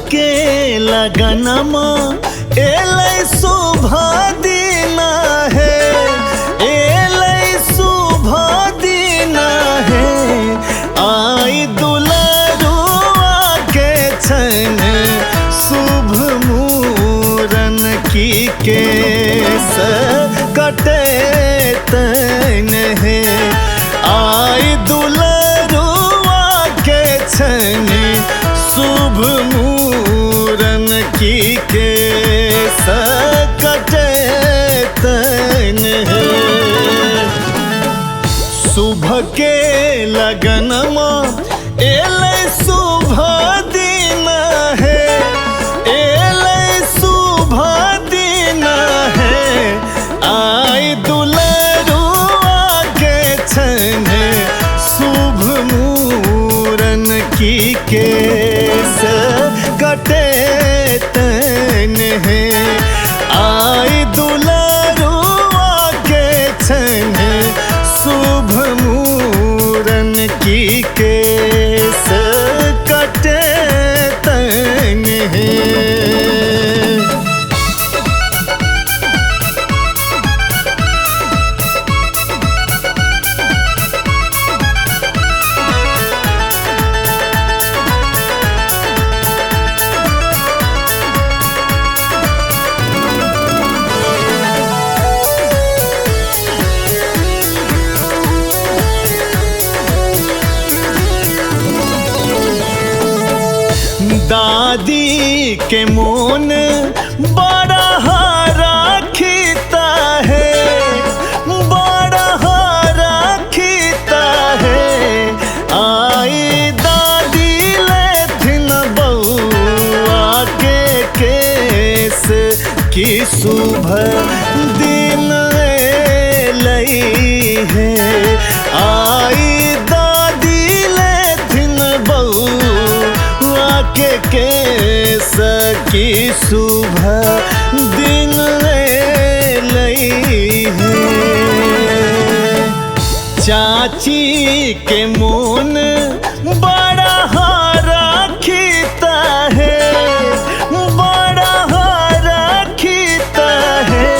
के लगनमा एलै शुभ दिन है, एलै शुभ दिन है। आई दुलरुआ के छन शुभ मूरन की केस कटे तन है। आई दुलरुआ के छन शुभ मूरन की केस कटे तन है। शुभ के लगनमा एलै शुभ दिन है, एलै शुभ दिन है। आई दुलरुआ के छन शुभ मूरन की केस कटे तन है। आई दुलरुआ के छन शुभ मूरन की केस कटे तन है। दादी के मोन बड़ा राखीता है, बड़ा राखीता है। आई दादी लेथिन बउआ के केस की शुभ दिन लई है। आई दादी लेथिन बउआ के केस की शुभ दिन लई है। चाची के मोन बड़ा राखीता है, बड़ा राखीता है।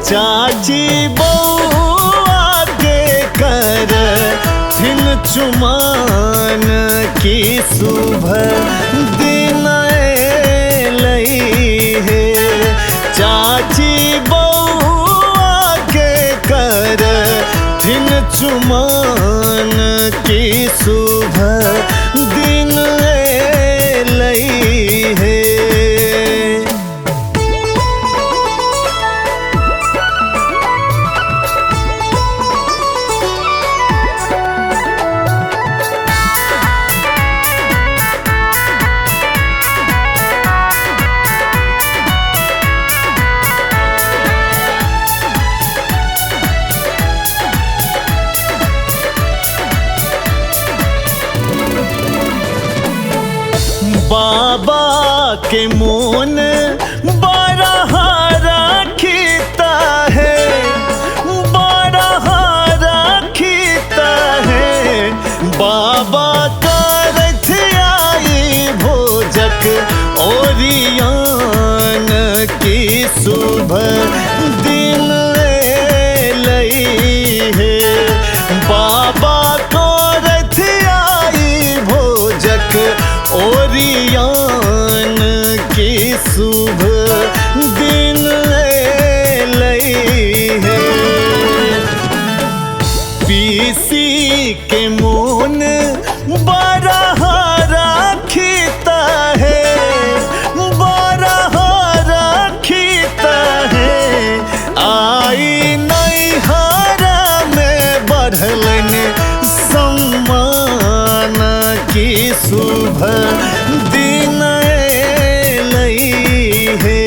चाची बउआ के कर थिन चुमान की शुभ दिन लई है। चाची बउआ के कर थिन चुमान की शुभ दिन लई है। बाबा के मोन बड़ा राखीता है, बड़ा राखीता है। बाबा करथ आई भोजक ओरियान की शुभ दिन लई है। बाबा करथ आई भोजक ओरियान की शुभ दिन लई है। पीसी के मोन बड़ा राखीता है, बड़ा राखीता है। आई नैहरा में बढ़लन सम्मान की शुभ दिन लई है।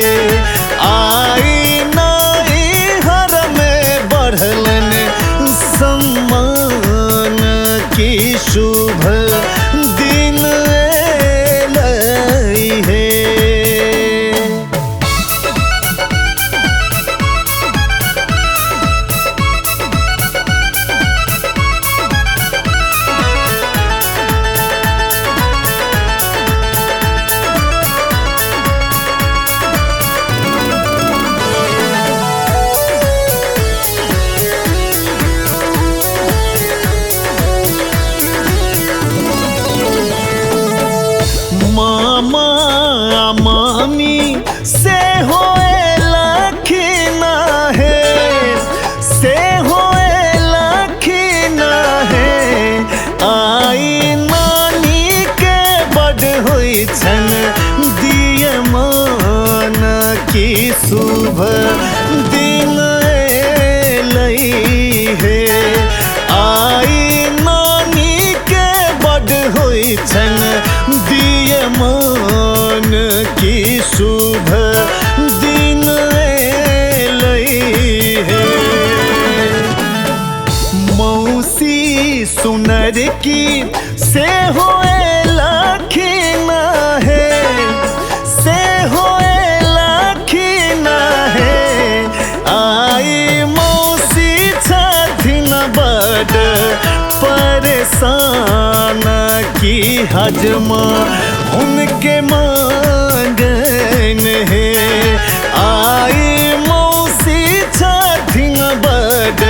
की शुभ दिन लई है। आई नानी के बड़ होई छन दिए मान की शुभ दिन लई है। मौसी सुनर की से होए लखीना है, से होए लखीना है। आई मौसी छथिन बड़ परेशान की हजमा उनके मांगन है। आई मौसी छथिन बड़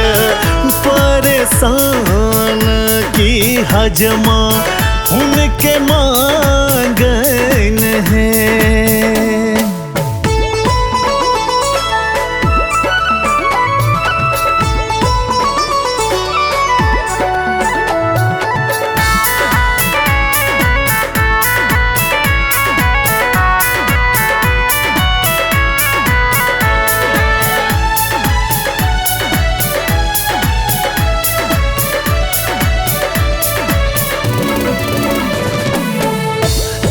परेशान की हजमा उनके मांगन है।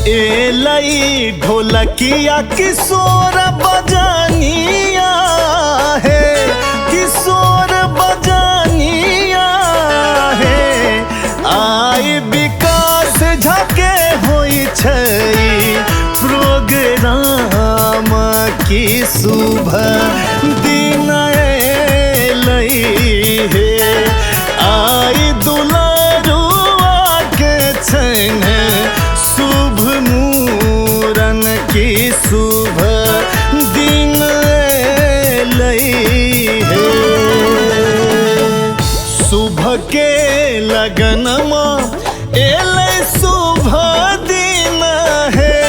एलई ढोलकिया किशोर बजानिया है, किशोर बजानिया है। आई विकास झके होई छै प्रोग्राम की शुभ दिन लई है। आई दुलारुआ के छन शुभ मूरन की शुभ दिन लई है। शुभ के लगनमा एलै शुभ दिन है,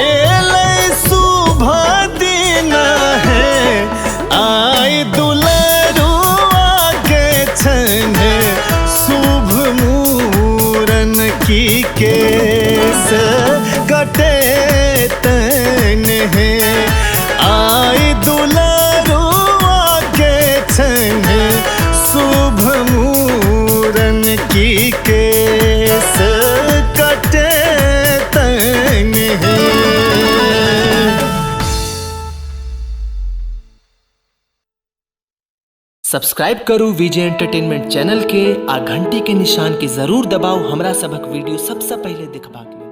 एलै शुभ दिन है। आई दुलरुआ के छन शुभ मूरन की केस कटे तन है। आई दुलरुआ के छन शुभ मूरन की केस कटे तन है। सब्सक्राइब करू विजय एंटरटेनमेंट चैनल के आ घंटी के निशान के जरूर दबाओ हमरा सबक वीडियो सबसे पहले देखबाक।